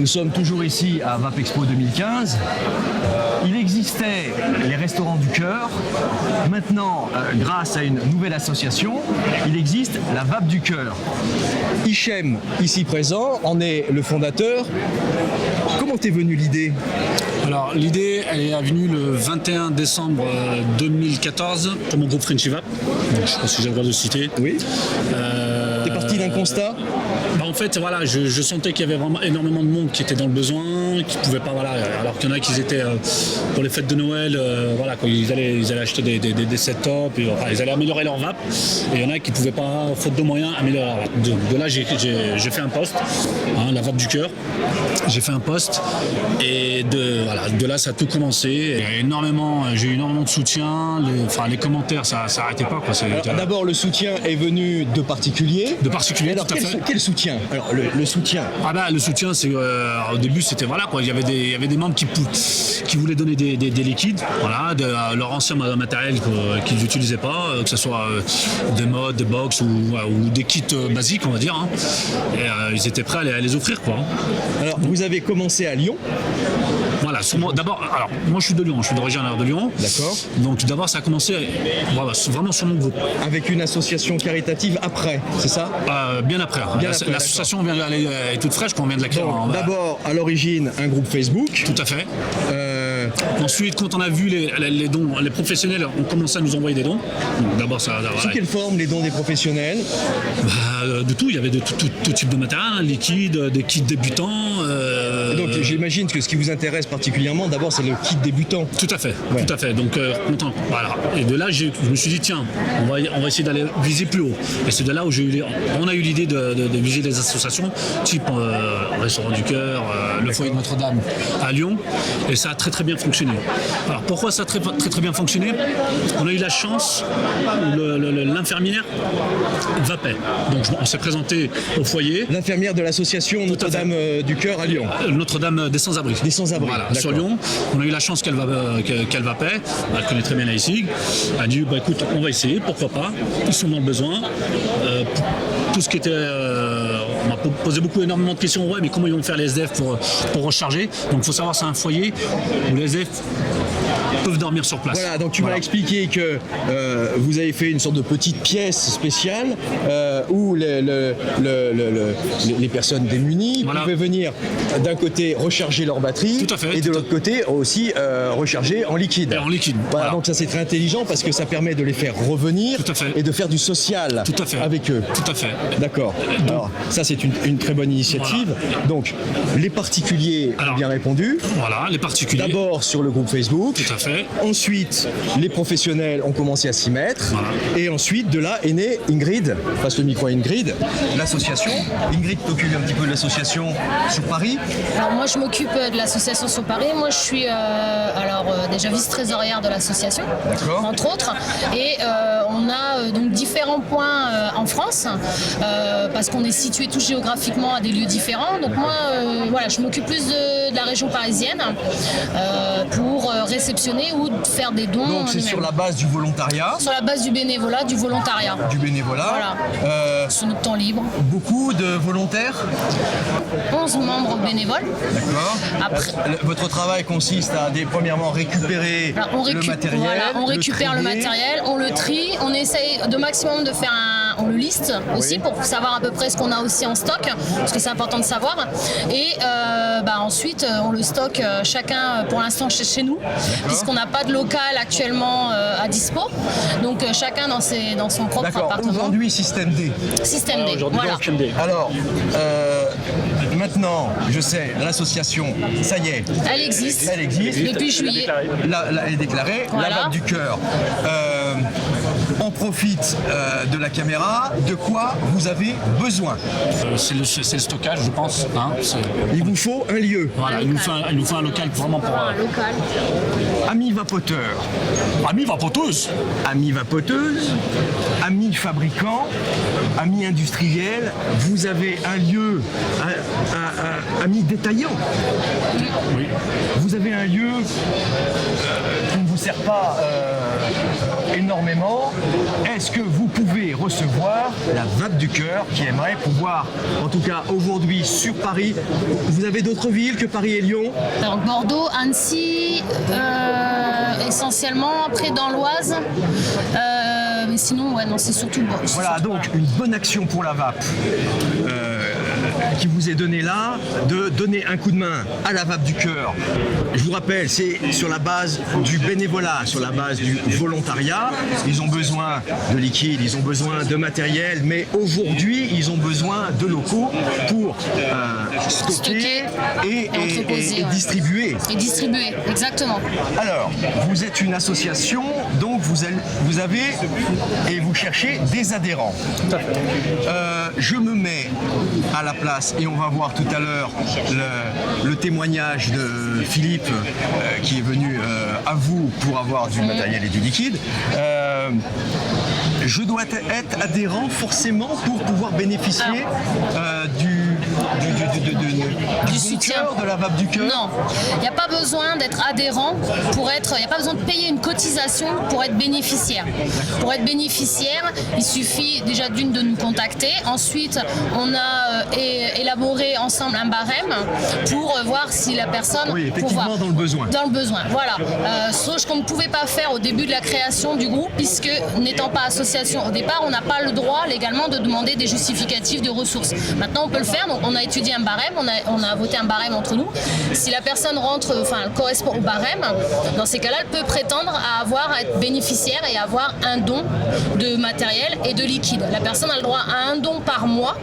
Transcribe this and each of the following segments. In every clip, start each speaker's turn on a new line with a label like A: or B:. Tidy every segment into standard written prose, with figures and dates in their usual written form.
A: Nous sommes toujours ici à VAP Expo 2015. Il existait les restaurants du cœur. Maintenant, grâce à une nouvelle association, il existe la VAP du cœur. Hichem, ici présent, en est le fondateur. Comment t'es venue l'idée?
B: Alors l'idée, elle est venue le 21 décembre 2014 pour mon groupe Frenchy VAP. Donc, je ne sais pas si j'ai le droit de le citer.
A: Oui. T'es parti d'un constat?
B: En fait, voilà, je sentais qu'il y avait vraiment énormément de monde qui était dans le besoin, qui ne pouvaient pas, voilà, alors qu'il y en a qui étaient pour les fêtes de Noël, voilà, quand ils allaient acheter des set-top, ils allaient améliorer leur vape, et il y en a qui ne pouvaient pas, faute de moyens, améliorer leur vape. De là, j'ai fait un post, la vape du cœur, j'ai fait un post, et de là, ça a tout commencé. J'ai eu énormément de soutien, les commentaires, ça n'arrêtait pas, quoi.
A: Alors, d'abord, le soutien est venu de particuliers.
B: De particuliers,
A: alors,
B: tout à fait.
A: Quel soutien? Alors, le soutien.
B: Le soutien, c'est au début, c'était voilà quoi. Il y avait des membres qui voulaient donner des liquides, voilà, de leur ancien matériel qu'ils n'utilisaient pas, que ce soit des modes, des box ou des kits basiques, on va dire. Hein. Et ils étaient prêts à les offrir, quoi.
A: Alors, vous avez commencé à Lyon.
B: Voilà, d'abord, alors moi je suis de Lyon, je suis d'origine de Lyon.
A: D'accord.
B: Donc d'abord ça a commencé vraiment sur mon groupe.
A: Avec une association caritative après, c'est ça?
B: Bien après. L'association est toute fraîche quand on vient de la créer.
A: D'abord, à l'origine, un groupe Facebook.
B: Tout à fait. Ensuite, quand on a vu les dons, les professionnels ont commencé à nous envoyer des dons. D'abord, ça.
A: Sous quelle forme les dons des professionnels?
B: De tout, il y avait de tout type de matériel, hein, liquide, des kits débutants.
A: Donc j'imagine que ce qui vous intéresse particulièrement, d'abord, c'est le kit débutant.
B: Tout à fait,
A: ouais.
B: Tout à fait. Donc content. Voilà. Et de là, je me suis dit tiens, on va essayer d'aller viser plus haut. Et c'est de là où on a eu l'idée de viser des associations, type Restaurant du Cœur, le Foyer de Notre-Dame à Lyon. Et ça a très très bien fonctionné. Alors pourquoi ça a très très bien fonctionné? On a eu la chance, l'infirmière vapait. Donc on s'est présenté au foyer.
A: L'infirmière de l'association Notre-Dame du Cœur à Lyon.
B: Notre-Dame des Sans-Abri.
A: Des Sans-Abri.
B: Voilà, sur Lyon. On a eu la chance qu'elle vapait. Elle connaît très bien la SIG. Elle a dit écoute, on va essayer, pourquoi pas. Ils sont dans le besoin. Tout ce qui était. On m'a posé énormément de questions. Ouais, mais comment ils vont faire les SDF pour recharger? Donc il faut savoir, c'est un foyer où les SDF peuvent dormir sur place.
A: Voilà, donc tu m'as expliqué que vous avez fait une sorte de petite pièce spéciale où les personnes démunies pouvaient venir d'un côté recharger leur batterie.
B: Tout à fait,
A: et de l'autre côté aussi recharger en liquide.
B: Et en liquide.
A: Voilà, donc ça c'est très intelligent parce que ça permet de les faire revenir et de faire du social avec eux.
B: Tout à fait.
A: D'accord. Alors ça c'est une très bonne initiative. Voilà. Donc les particuliers ont bien répondu.
B: Voilà, les particuliers.
A: D'abord sur le groupe Facebook.
B: Tout à fait.
A: Ensuite, les professionnels ont commencé à s'y mettre.
B: Voilà.
A: Et ensuite, de là est née Ingrid. Passe le micro à Ingrid. L'association. Ingrid t'occupe un petit peu de l'association sur Paris.
C: Alors moi, je m'occupe de l'association sur Paris. Moi, je suis déjà vice-trésorière de l'association, entre autres. Et on a donc différents points en France parce qu'on est situé tout géographiquement à des lieux différents. Donc moi, je m'occupe plus de la région parisienne pour réceptionner ou faire des dons.
A: Donc c'est sur la base du volontariat.
C: Sur la base du bénévolat, du volontariat.
A: Du bénévolat.
C: Voilà. Sur notre temps libre.
A: Beaucoup de volontaires.
C: 11 membres bénévoles.
A: D'accord.
C: Après,
A: votre travail consiste à premièrement récupérer le matériel.
C: Voilà, on récupère le matériel, on le trie, on essaye de maximum de faire on le liste aussi pour savoir à peu près ce qu'on a aussi en stock, parce que c'est important de savoir. Et ensuite, on le stocke chacun pour l'instant chez nous, puisqu'on n'a pas de local actuellement à dispo. Donc chacun dans son propre appartement.
A: Aujourd'hui, système D.
C: Système D, voilà.
A: Alors, maintenant, je sais, l'association, ça y est.
C: Elle existe.
A: Elle existe.
C: Depuis juillet.
A: Elle est déclarée.
C: Voilà.
A: La vape du cœur. On profite de la caméra. De quoi vous avez besoin?
B: C'est le stockage, je pense. Hein,
A: il vous faut un lieu.
B: Voilà, il nous faut un local vraiment pour...
C: Un local.
A: Amis vapoteurs.
B: Amis vapoteuses.
A: Amis vapoteuses. Amis fabricants. Amis industriels. Vous avez un lieu, amis détaillants.
B: Oui.
A: Vous avez un lieu qui ne vous sert pas énormément. Est-ce que vous pouvez recevoir la vape du cœur qui aimerait pouvoir, en tout cas aujourd'hui sur Paris, vous avez d'autres villes que Paris et Lyon?
C: Alors Bordeaux, Annecy, essentiellement, après dans l'Oise. Mais sinon, ouais, non, c'est surtout bon.
A: Voilà, donc une bonne action pour la vape qui vous est donnée là, de donner un coup de main à la vape du cœur. Je vous rappelle, c'est sur la base du bénévolat, sur la base du volontariat. Ils ont besoin de liquide, ils ont besoin de matériel, mais aujourd'hui, ils ont besoin de locaux pour stocker et distribuer.
C: Et distribuer, exactement.
A: Alors, vous êtes une association, donc vous avez et vous cherchez des adhérents. Je me mets à la place et on va voir tout à l'heure le témoignage de Philippe qui est venu à vous pour avoir du matériel et du liquide. Je dois être adhérent forcément pour pouvoir bénéficier du
C: soutien
A: de la vape du cœur.
C: Non, il n'y a pas besoin d'être adhérent il n'y a pas besoin de payer une cotisation pour être bénéficiaire. Pour être bénéficiaire, il suffit déjà de nous contacter. Ensuite, on a élaboré ensemble un barème pour voir si la personne...
A: Oui, effectivement, dans le besoin.
C: Dans le besoin, voilà. Chose qu'on ne pouvait pas faire au début de la création du groupe, puisque n'étant pas association au départ, on n'a pas le droit légalement de demander des justificatifs de ressources. Maintenant, on peut le faire, donc on a étudié un barème, on a voté un barème entre nous. Si la personne correspond au barème, dans ces cas-là, elle peut prétendre à être bénéficiaire et avoir un don de matériel et de liquide. La personne a le droit à un don par mois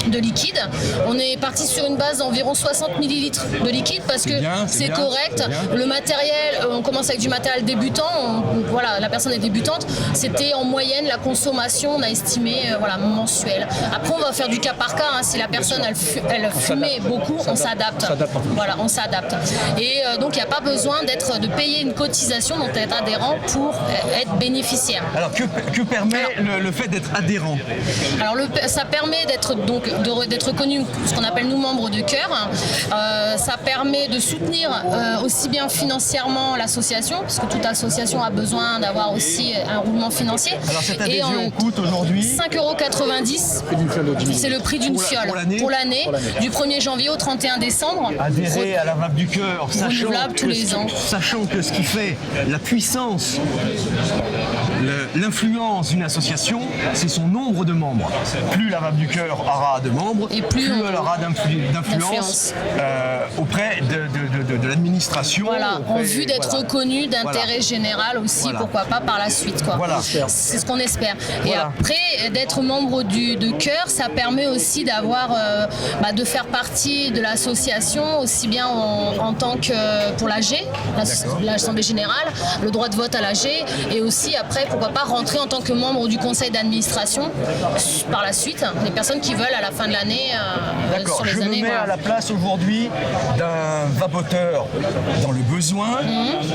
C: de liquide. On est parti sur une base d'environ 60 millilitres de liquide parce que c'est correct. Le matériel, on commence avec du matériel débutant. Voilà, la personne est débutante. C'était en moyenne la consommation, on a estimé mensuelle. Après, on va faire du cas par cas. Si la personne elle fumait beaucoup, on s'adapte. Voilà, on s'adapte. Et donc, il n'y a pas besoin de payer une cotisation, donc d'être adhérent pour être bénéficiaire.
A: Alors, que permet le fait d'être adhérent?
C: Alors, ça permet d'être reconnu, ce qu'on appelle nous membres de cœur. Ça permet de soutenir aussi bien financièrement l'association, parce que toute association a besoin d'avoir aussi un roulement financier.
A: Alors, cette adhésion coûte aujourd'hui
C: 5,90 €. C'est le prix d'une fiole pour l'année, du 1er janvier au 31 décembre.
A: Adhérer à la vape du cœur, sachant que ce qui fait la puissance, l'influence d'une association, c'est son nombre de membres. Plus la vape du cœur aura de membres,
C: et plus
A: elle aura d'influence auprès de l'administration.
C: Voilà, en vue d'être reconnue d'intérêt général aussi, pourquoi pas par la suite.
A: Voilà.
C: C'est ce qu'on espère. Et après, d'être membre de cœur, ça permet aussi d'avoir, de faire partie de l'association, aussi bien en tant que pour l'AG, l'Assemblée Générale, le droit de vote à l'AG, et aussi après, pourquoi pas rentrer en tant que membre du conseil d'administration par la suite, les personnes qui veulent à la fin de l'année, sur les années.
A: Je me mets à la place aujourd'hui d'un vapoteur dans le besoin.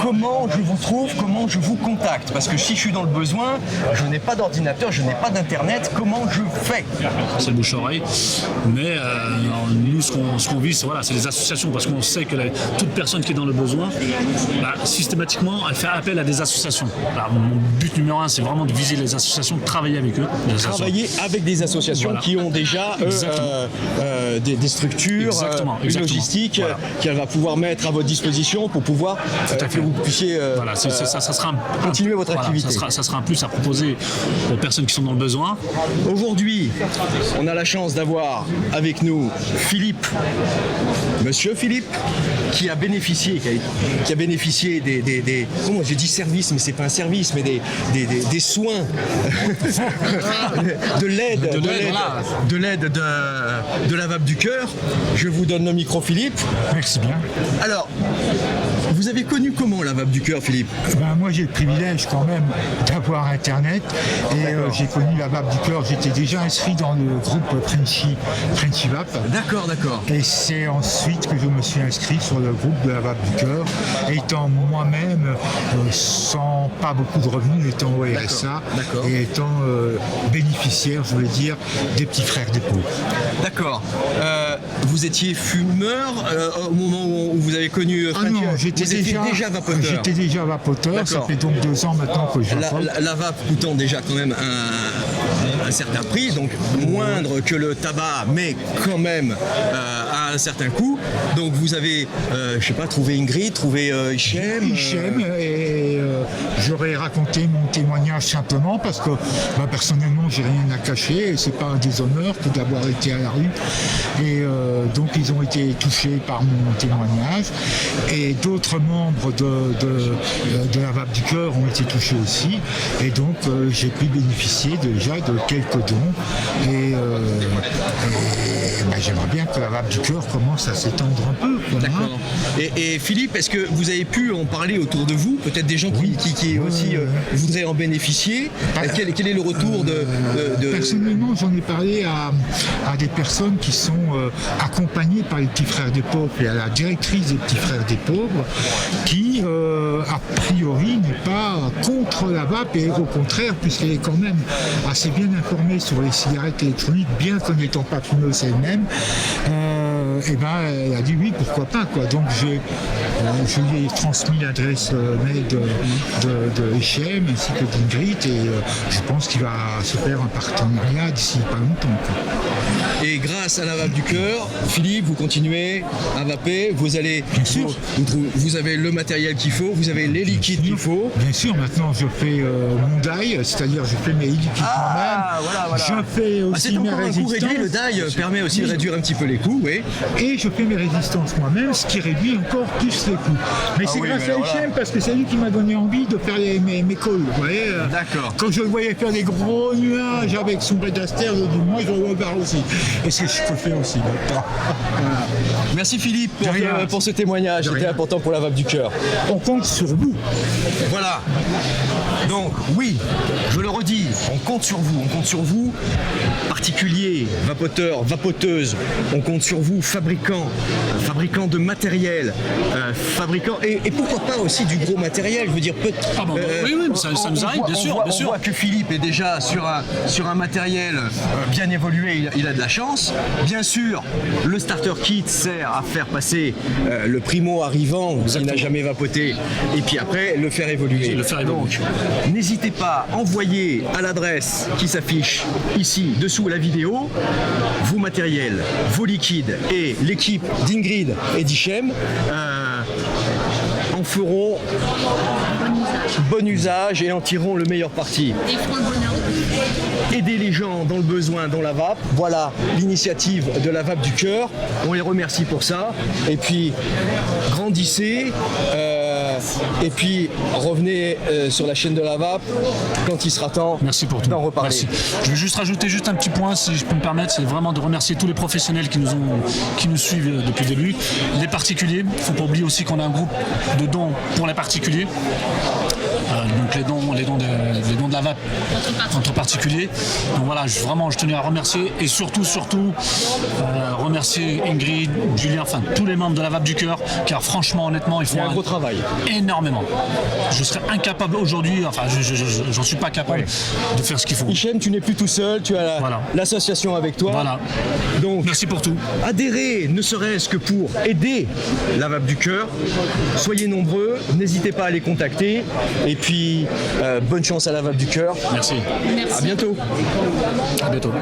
A: Comment je vous trouve, comment je vous contacte? Parce que si je suis dans le besoin, je n'ai pas d'ordinateur, je n'ai pas d'internet, comment je fais?
B: C'est le bouche-oreille. Mais nous, ce qu'on vise, c'est les associations, parce qu'on sait que toute personne qui est dans le besoin, systématiquement, elle fait appel à des associations. Alors, mon but numéro 1, c'est vraiment de viser les associations, de travailler avec eux.
A: Travailler avec des associations qui ont déjà des structures, une logistique qu'elle va pouvoir mettre à votre disposition pour pouvoir que vous puissiez continuer votre activité.
B: Ça sera un plus à proposer aux personnes qui sont dans le besoin.
A: Aujourd'hui, on a la chance d'avoir avec nous Philippe, Monsieur Philippe, qui a bénéficié des comment j'ai dit service, mais c'est pas un service, mais des soins, de l'aide de la vape du cœur. Je vous donne le micro, Philippe.
D: Merci bien.
A: Alors, vous avez connu comment la vape du cœur, Philippe?
D: Moi, j'ai le privilège quand même d'avoir Internet et j'ai connu la vape du cœur. J'étais déjà inscrit dans le groupe Frenchy Vape.
A: D'accord, d'accord.
D: Et c'est ensuite que je me suis inscrit sur le groupe de la Vape du Cœur, étant moi-même sans pas beaucoup de revenus, étant au RSA
A: d'accord.
D: et étant bénéficiaire, je veux dire, des petits frères des pauvres.
A: D'accord. Vous étiez fumeur au moment où vous avez connu
D: Ah non, j'étais
A: déjà vapoteur.
D: J'étais déjà vapoteur, ça fait donc 2 ans maintenant que je vapote.
A: La vape coûtant déjà quand même un certain prix, donc moindre que le tabac, mais quand même à un certain coût. Donc vous avez, je sais pas, trouvé Ingrid, trouvé Hichem.
D: Hichem, et j'aurais raconté mon témoignage simplement parce que personnellement j'ai rien à cacher et c'est pas un déshonneur que d'avoir été à la rue. Et donc ils ont été touchés par mon témoignage et d'autres membres de la Vape du Cœur ont été touchés aussi. Et donc j'ai pu bénéficier déjà de quelques dons et j'aimerais bien que la Vape du Cœur commence à s'étendre un peu.
A: D'accord. Et Philippe, est-ce que vous avez pu en parler autour de vous? Peut-être des gens qui aussi voudraient en bénéficier. Quel est le retour de...
D: Personnellement, j'en ai parlé à des personnes qui sont accompagnées par les petits frères des pauvres et à la directrice des petits frères des pauvres qui, a priori, n'est pas contre la vape et au contraire, puisqu'elle est quand même assez bien informée sur les cigarettes électroniques, bien que n'étant pas fumeuse elle-même. Elle a dit oui, pourquoi pas, quoi. Donc je lui ai transmis l'adresse mail de Hichem ainsi que d'Ingrid et je pense qu'il va se faire un partenariat d'ici pas longtemps, quoi.
A: Et grâce à la Vape du Cœur, Philippe, vous continuez à vaper, vous allez,
D: bien sûr.
A: Vous avez le matériel qu'il faut, vous avez les liquides qu'il faut.
D: Bien sûr, maintenant je fais mon die, c'est-à-dire je fais mes liquides moi-même.
A: Voilà.
D: Je fais aussi mes résistances.
A: Réglé, le die permet aussi de réduire un petit peu les coûts, oui.
D: Et je fais mes résistances moi-même, ce qui réduit encore plus les coûts. Mais c'est grâce à Hichem parce que c'est lui qui m'a donné envie de faire mes calls. Vous voyez,
A: d'accord.
D: Quand je le voyais faire des gros nuages avec son Redaster, je dis moi je le vois faire aussi. Et c'est ce que je fais aussi. Voilà.
A: Merci Philippe pour ce témoignage, c'était important pour la Vape du Cœur.
D: On compte sur vous.
A: Voilà. Donc oui, je le redis, on compte sur vous, particuliers, vapoteurs, vapoteuses, on compte sur vous, fabricants de matériel, fabricants et pourquoi pas aussi du gros matériel, je veux dire
B: oui, ça nous arrive, bien sûr.
A: On voit que Philippe est déjà sur un matériel bien évolué, il a de la chance. Bien sûr, le starter kit sert à faire passer le primo arrivant qui n'a jamais vapoté et puis après le faire évoluer. Donc, n'hésitez pas à envoyer à l'adresse qui s'affiche ici dessous la vidéo vos matériels, vos liquides et l'équipe d'Ingrid et d'Hichem en feront bon usage et en tireront le meilleur parti. Aider les gens dans le besoin, dans la vape. Voilà l'initiative de la Vape du Cœur. On les remercie pour ça. Et puis, grandissez. Et puis, revenez sur la chaîne de la Vape quand il sera temps d'en reparler.
B: Merci. Je vais juste rajouter un petit point, si je peux me permettre, c'est vraiment de remercier tous les professionnels qui nous suivent depuis le début. Les particuliers, il ne faut pas oublier aussi qu'on a un groupe de dons pour les particuliers. Donc les dons de la vape entre particuliers. Donc voilà, je tenais à remercier et surtout remercier Ingrid, Julien, enfin tous les membres de la Vape du Cœur, car franchement, honnêtement, ils font
A: un gros travail.
B: Énormément. Je serais incapable aujourd'hui, j'en suis pas capable de faire ce qu'il faut.
A: Hichem, tu n'es plus tout seul, tu as l'association avec toi.
B: Voilà.
A: Donc,
B: merci pour tout.
A: Adhérez, ne serait-ce que pour aider la Vape du Cœur. Soyez nombreux, n'hésitez pas à les contacter. Et puis, bonne chance à la Vape du Cœur.
B: Merci.
C: Merci.
A: À bientôt.
B: À bientôt.